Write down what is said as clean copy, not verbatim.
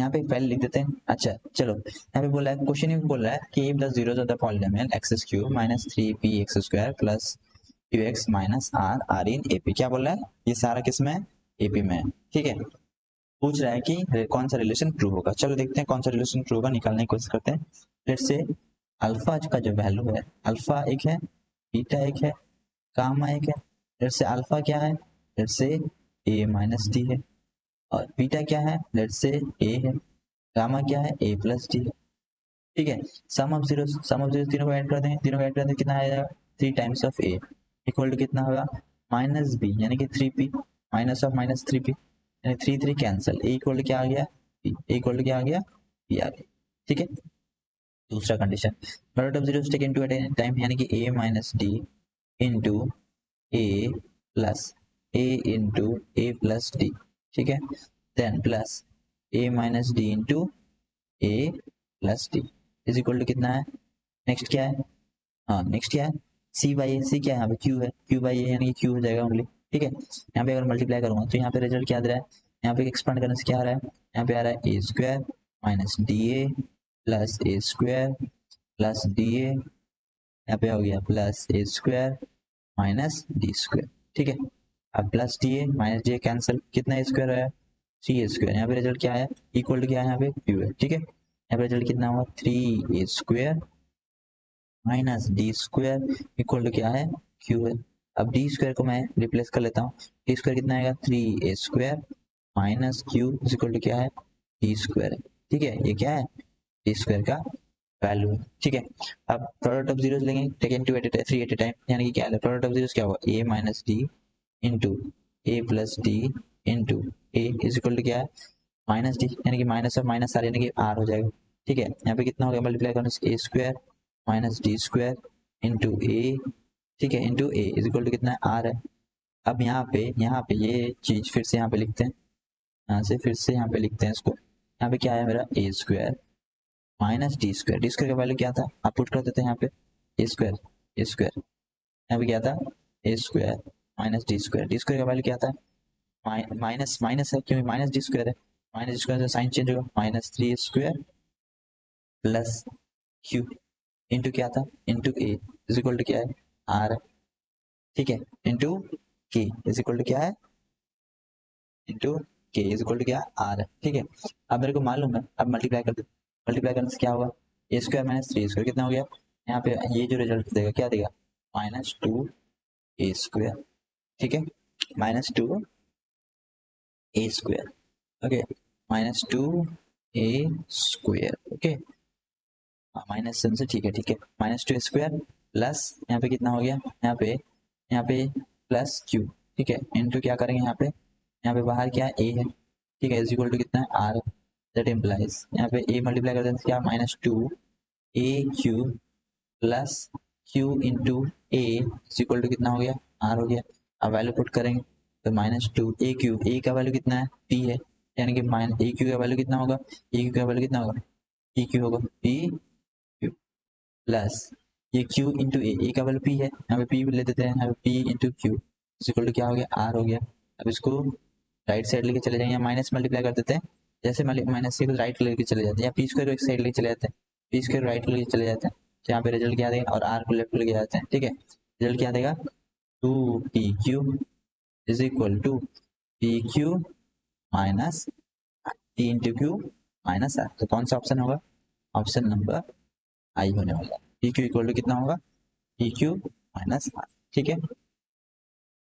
यहाँ पे पहले लिख देते हैं। अच्छा चलो, यहाँ पे बोला है, क्वेश्चन में बोल रहा है कि if the zeros of the polynomial x cube minus 3p x square plus qx minus R in AP. क्या बोल रहा है, ये सारा किस में है, एपी में है। ठीक है, पूछ रहा है कि कौन सा रिलेशन ट्रू होगा। चलो देखते हैं कौन सा रिलेशन ट्रू होगा, निकालने की कोशिश करते हैं। लेट्स से अल्फा का जो वैल्यू है, अल्फा एक है, बीटा एक है, गामा एक है। लेट्स से अल्फा क्या है, let's say a minus D है, और बीटा क्या है, लेट्स से a है, गामा क्या है, a प्लस डी है। ठीक है, सम ऑफ जीरो तीनों को ऐड कर देंगे, तीनों को ऐड कर देंगे, कितना आएगा, 3 times of a equal to कितना होगा, माइनस b यानी कि 3p, minus of minus 3p यानी 3 कैंसिल, a इक्वल टू क्या आ गया, p, a इक्वल टू क्या आ गया, p आ गया। ठीक है, दूसरा condition, product of zeros taken to at any time यानी कि a minus D into a plus a into a plus D. ठीक है, then plus a minus D into a plus D is equal to कितना है, next क्या है, हाँ next क्या है, c बाई ए, सी क्या है यहाँ पे, q है, q बाई ए यानी कि q हो जाएगा ओनली। ठीक है, यहाँ पे अगर मल्टीप्लाई करूंगा तो यहाँ पे रिजल्ट क्या दे रहा है, यहाँ पे एक्सपांड करने से क्या आ रहा है, यहाँ पे आ रहा है a square minus D A plus A square plus D A, यहाँ पे हो गया प्लस ए स्क्वायर माइनस डी स्क्वायर। ठीक है, अब plus D A minus D A cancel, कितना स्क्वायर है, सी ए स्क्वायर, यहाँ पे रिजल्ट क्या है, इक्वल टू क्या है, यहाँ पे क्यू है। ठीक है, यहाँ पे रिजल्ट कितना हुआ, 3a square minus D square equal to क्या है, क्यू है। अब डी स्क्वायर को मैं रिप्लेस कर लेता हूँ, डी स्क्वायर कितना आएगा, 3a square minus q equal to क्या है, डी स्क्वायर है। ठीक है, ये क्या है, डी स्क्वायर का वैल्यू है। ठीक है, अब प्रोडक्ट ऑफ जीरोस लेंगे, taken to at three at a time यानी कि क्या है, प्रोडक्ट ऑफ जीरोस क्या होगा, a minus D into a plus d into A is equal to क्या है, माइनस डी यानी कि माइनस ऑफ माइनस आर यानी कि आर हो जाएगा। ठीक है, यहाँ पे कितना हो गया, मल्टीप्लाई करने से A square minus D square into A, ठीक है, into A is equal to कितना है, आर है। अब यहाँ पे ये चीज फिर से यहाँ पे लिखते हैं, यहाँ से फिर से यहाँ पे लिखते हैं इसको, यहाँ पे क्या है मेरा, ए स्क्वायर माइनस डी स्क्वायर का वैल्यू क्या था, आप पुट कर देते हैं यहाँ पे, ए स्क्वायर यहाँ पे क्या था, a square minus D square का वैल्यू क्या था, माइनस माइनस है क्योंकि माइनस डी स्क्वायर है, माइनस डी स्क्वायर से साइन चेंज होगा, minus 3 square plus q into क्या था, into A is equal to क्या है, आर। ठीक है, इंटू के इज इक्वल टू क्या है, इंटू के इज इक्वल टू क्या, आर है। ठीक है, अब मेरे को मालूम है, अब मल्टीप्लाई कर दो, मल्टीप्लाई करने से क्या होगा, ए स्क्वायर माइनस 3 स्क्वायर कितना हो गया, यहाँ पे ये जो रिजल्ट देगा क्या देगा, -2 a स्क्वायर। ठीक है, -2 a square, okay, -2 a square, okay, minus से, ठीक है, -2 स्क्वायर प्लस यहाँ पे कितना हो गया, यहाँ पे प्लस क्यू। ठीक है, इंटू क्या करेंगे यहाँ पे बाहर क्या है, ए है। ठीक है, इज इक्वल टू कितना है, आर, दैट इम्प्लाइज यहाँ पे ए मल्टीप्लाई कर देते हैं क्या, -2 a q plus q into A is equal to कितना हो गया, आर हो गया। अब वैल्यू पुट करेंगे तो -2 a क्यू, ए का वैल्यू कितना है, p है, यानी कि माइनस ए क्यू का वैल्यू कितना होगा, ए क्यू का वैल्यू कितना होगा, p क्यू होगा, p प्लस ये q इंटू ए का वैल्यू p है, यहाँ पे p ले देते हैं, यहाँ पे p into q equal to क्या हो गया, r हो गया। अब इसको राइट साइड लेके चले जाएंगे, माइनस मल्टीप्लाई कर देते हैं, जैसे माइनस से राइट लेके चले जाते हैं, या पी स्क्वायर एक साइड लेके चले जाते हैं, पी स्क्वायर राइट लेके चले जाते हैं, तो यहाँ पे रिजल्ट क्या देगा, और r को लेफ्ट लेके जाते हैं। ठीक है, रिजल्ट क्या देगा, 2pq is equal to p q minus t into q minus r. तो कौन सा ऑप्शन होगा, ऑप्शन नंबर आई होने वाला है, पी क्यू इक्वल टू कितना होगा, पी क्यू माइनस आर। ठीक है,